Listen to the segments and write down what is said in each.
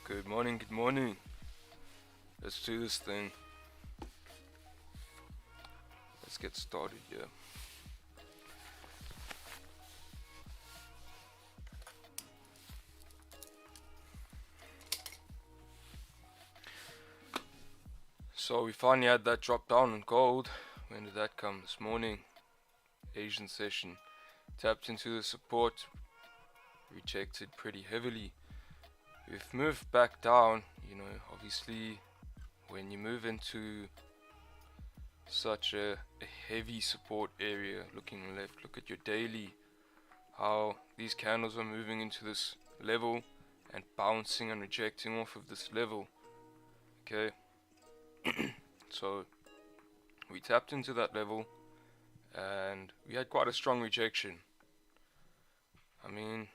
Good morning, good morning. Let's do this thing. Let's get started here. So we finally had that drop down on gold. When did that come? This morning. Asian session. Tapped into the support. Rejected pretty heavily. We've moved back down. You know, obviously when you move into such a heavy support area, looking left, look at your daily, how these candles are moving into this level and bouncing and rejecting off of this level. Okay. So we tapped into that level and we had quite a strong rejection. I mean,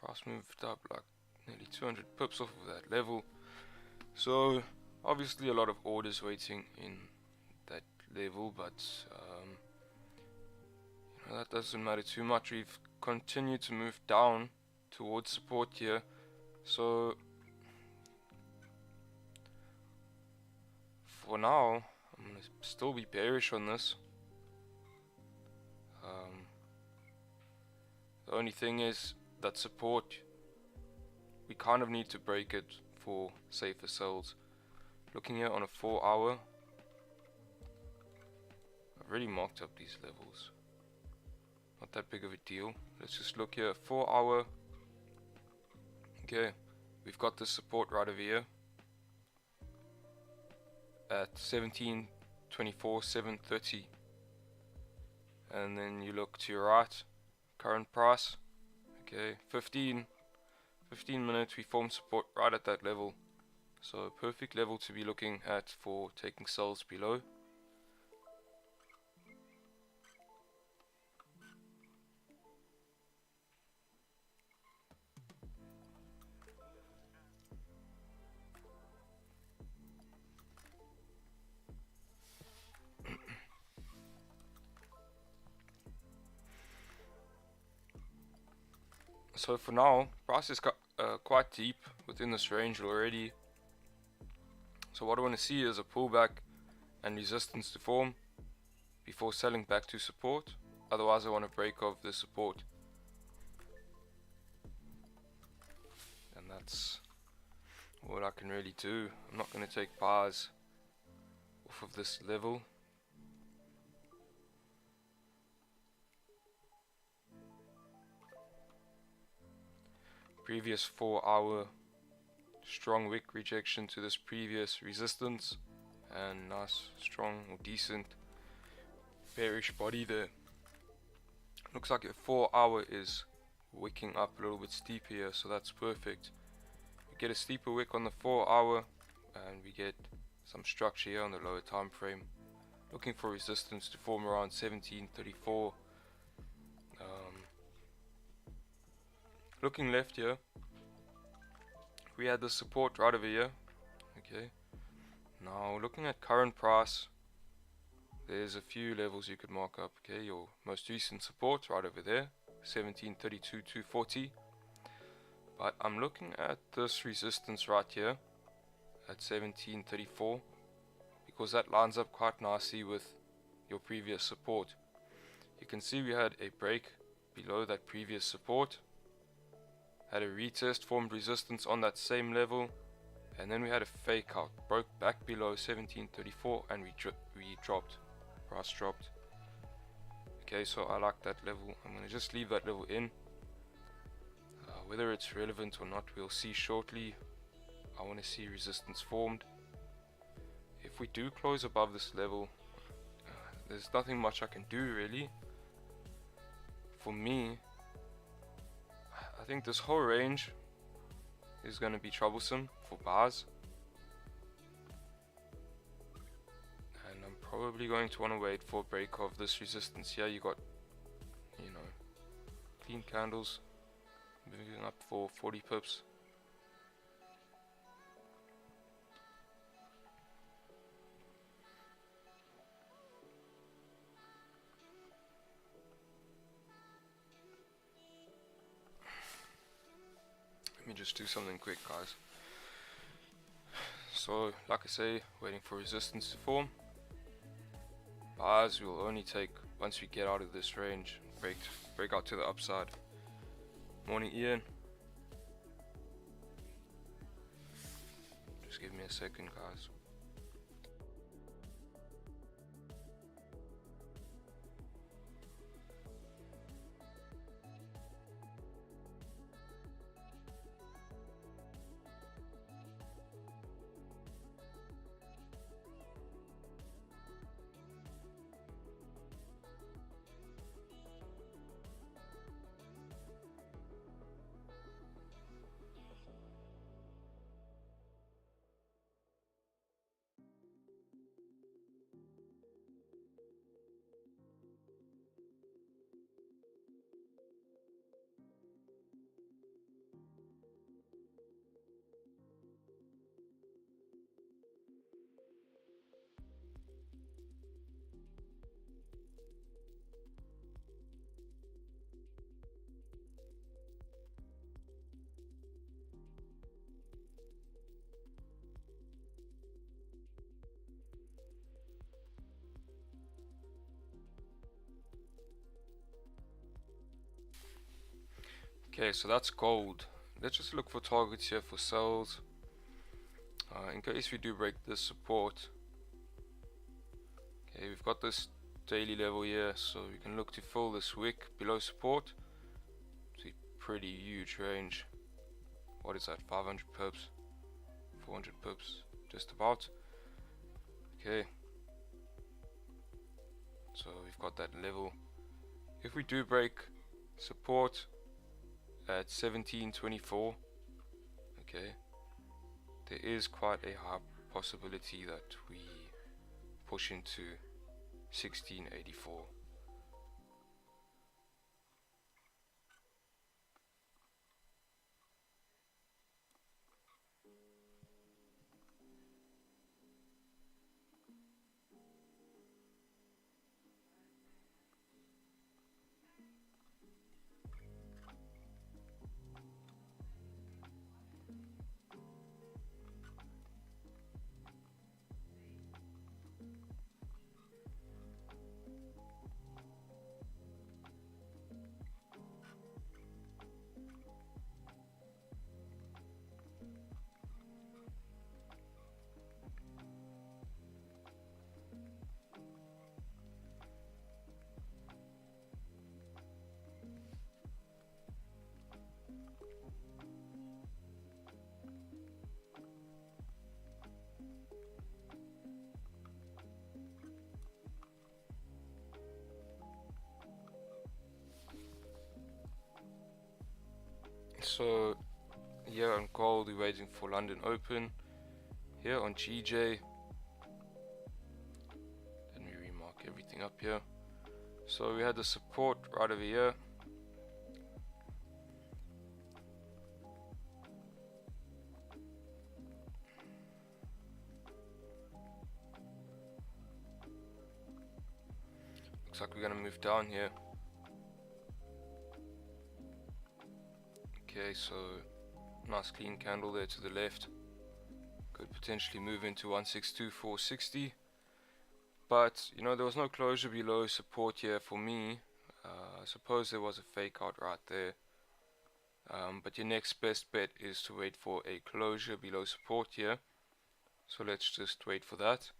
price moved up like nearly 200 pips off of that level. So obviously a lot of orders waiting in that level, but you know, that doesn't matter too much. We've continued to move down towards support here. So for now, I'm going to still be bearish on this. The only thing is that support, we kind of need to break it for safer sells. Looking here on a 4 hour, I've already marked up these levels. Not that big of a deal. Let's just look here, 4 hour. Okay, we've got the support right over here at 17.24, 7.30. And then you look to your right, current price. Okay, 15 minutes, we form support right at that level. So perfect level to be looking at for taking sells below. So for now, price is quite deep within this range already. So what I want to see is a pullback and resistance to form before selling back to support. Otherwise I want to break off the support. And that's what I can really do. I'm not going to take bars off of this level. Previous 4 hour strong wick rejection to this previous resistance, and nice strong or decent bearish body there. Looks like a 4 hour is wicking up a little bit steeper here, so that's perfect. We get a steeper wick on the 4 hour and we get some structure here on the lower time frame. Looking for resistance to form around 17.34. Looking left here, we had the support right over here. Okay, now looking at current price, there's a few levels you could mark up. Okay, your most recent support right over there, 17.32, 240. But I'm looking at this resistance right here at 17.34 because that lines up quite nicely with your previous support. You can see we had a break below that previous support, had a retest, formed resistance on that same level, and then we had a fake out, broke back below 17.34 and we dropped, price dropped. Okay, so I like that level. I'm going to just leave that level in. Whether it's relevant or not, we'll see shortly. I want to see resistance formed. If we do close above this level, there's nothing much I can do really. For me, I think this whole range is going to be troublesome for bars, and I'm probably going to want to wait for a break of this resistance here. You got, you know, clean candles moving up for 40 pips. Let me just do something quick, guys. So like I say, waiting for resistance to form. Buys will only take once we get out of this range, break out to the upside. Morning Ian. Just give me a second, guys. Okay, so that's gold. Let's just look for targets here for sales. In case we do break this support. Okay, we've got this daily level here, so we can look to fill this wick below support. It's a pretty huge range. What is that? 500 pips, 400 pips, just about. Okay, so we've got that level. If we do break support at 1724, okay, there is quite a high possibility that we push into 1684. So here on gold we're waiting for London Open. Here on GJ, let me remark everything up here. So we had the support right over here. Looks like we're gonna move down here. Okay, so nice clean candle there to the left. Could potentially move into 162.460. But you know, there was no closure below support here for me. I suppose there was a fake out right there. But your next best bet is to wait for a closure below support here. So let's just wait for that.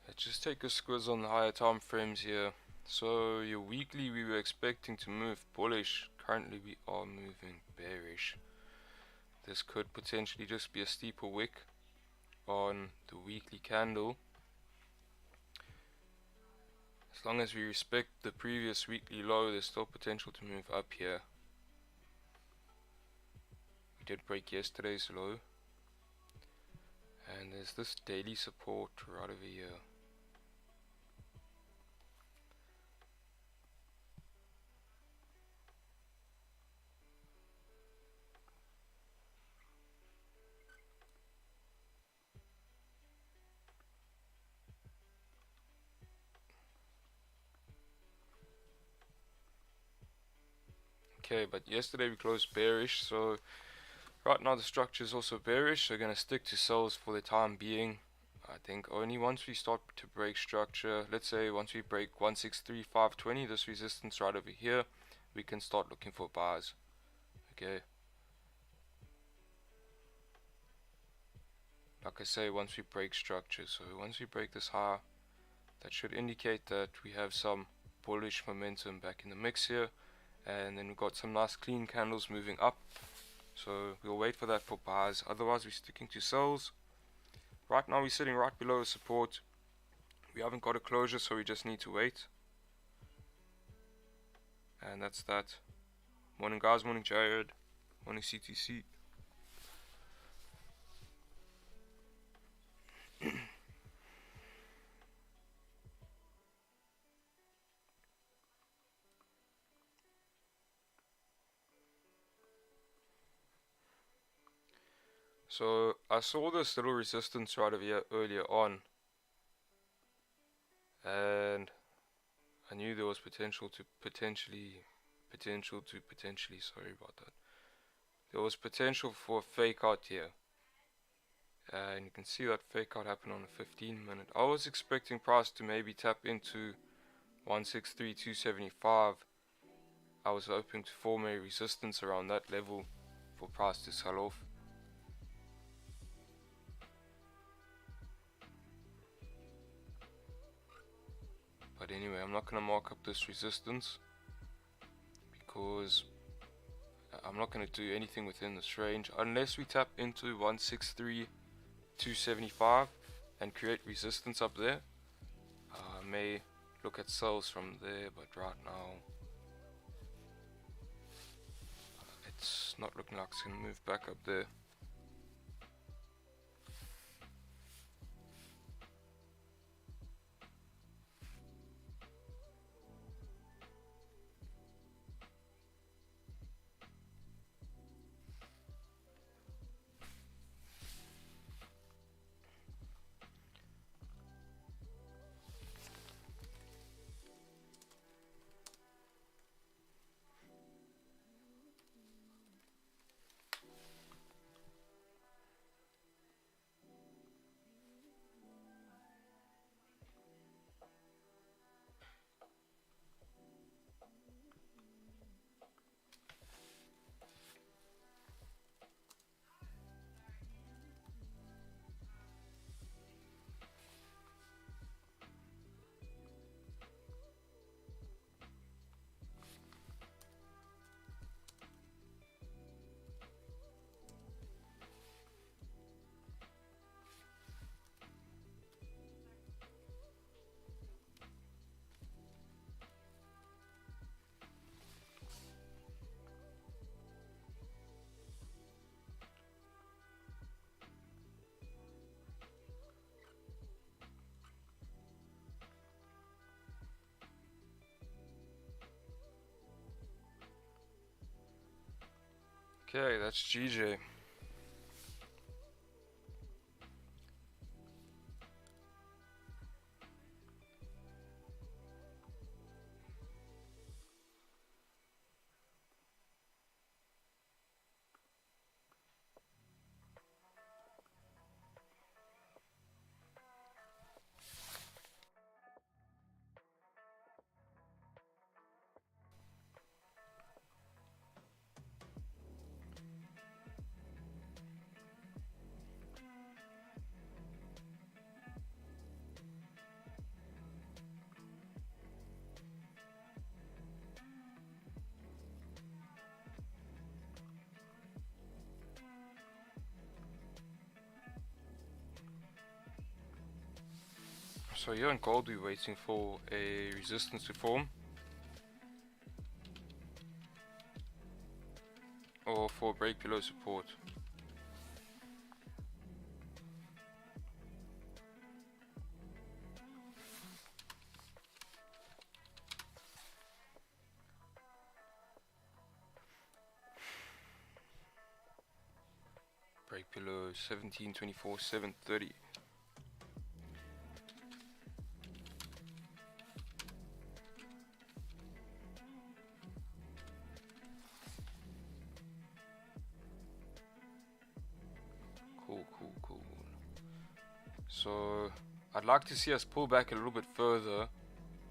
Let's just take a squiz on the higher time frames here. So your weekly we were expecting to move bullish. Currently we are moving bearish. This could potentially just be a steeper wick on the weekly candle. As long as we respect the previous weekly low, there's still potential to move up here. We did break yesterday's low. And there's this daily support right over here. Okay, but yesterday we closed bearish, so right now the structure is also bearish, so going to stick to sells for the time being. I think only once we start to break structure, let's say once we break 163,520, this resistance right over here, we can start looking for buys. Okay. Like I say, once we break structure, so once we break this high, that should indicate that we have some bullish momentum back in the mix here. And then we've got some nice clean candles moving up, so we'll wait for that for buys. Otherwise we're sticking to sells. Right now we're sitting right below support. We haven't got a closure, so we just need to wait. And that's that. Morning guys, morning Jared, morning CTC. So I saw this little resistance right over here earlier on, and I knew there was potentially, sorry about that. There was potential for a fake out here. And you can see that fake out happen on a 15-minute. I was expecting price to maybe tap into 163,275. I was hoping to form a resistance around that level for price to sell off. But anyway, I'm not going to mark up this resistance because I'm not going to do anything within this range unless we tap into 163,275 and create resistance up there. I may look at sells from there, but right now it's not looking like it's going to move back up there. Okay, that's GJ. So here in gold we're waiting for a resistance to form, or for a break below support. Break below 17.24, 730. Cool. So I'd like to see us pull back a little bit further.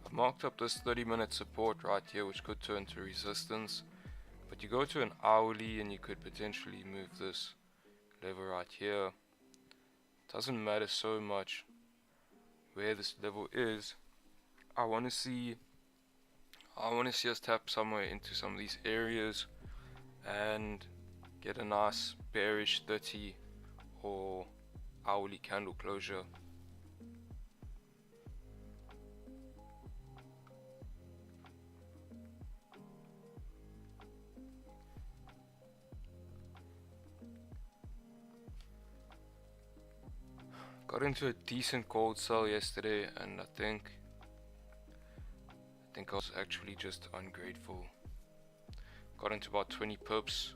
I've marked up this 30-minute support right here, which could turn to resistance. But you go to an hourly and you could potentially move this level right here. Doesn't matter so much where this level is. I want to see us tap somewhere into some of these areas and get a nice bearish 30 or hourly candle closure. Got into a decent gold sell yesterday, and I think I was actually just ungrateful. Got into about 20 pips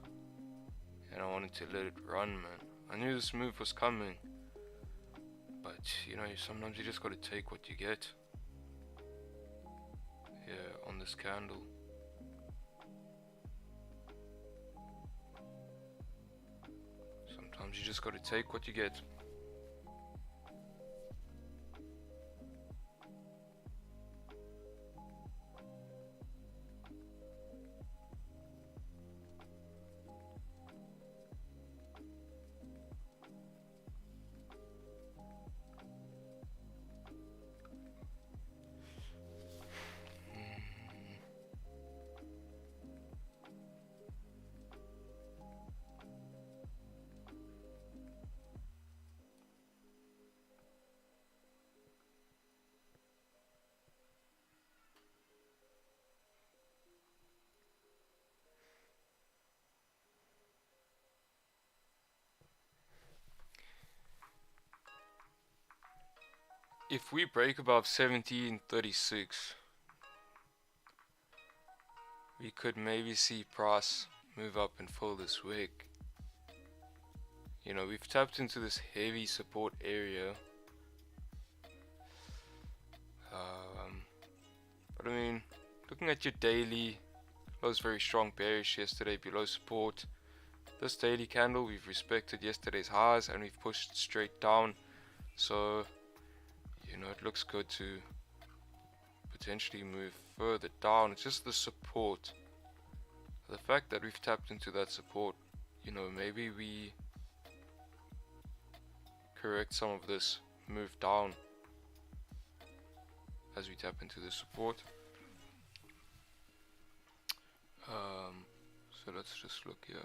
and I wanted to let it run, man. I knew this move was coming, but you know, sometimes you just gotta take what you get. Here on this candle, sometimes you just gotta take what you get. If we break above 1736, we could maybe see price move up and fill this wick. You know, we've tapped into this heavy support area. But I mean, looking at your daily, was very strong bearish yesterday below support. This daily candle, we've respected yesterday's highs and we've pushed straight down. So, you know, it looks good to potentially move further down. It's just the support. The fact that we've tapped into that support, you know, maybe we correct some of this move down as we tap into the support. So let's just look here.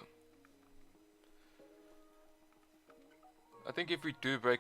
I think if we do break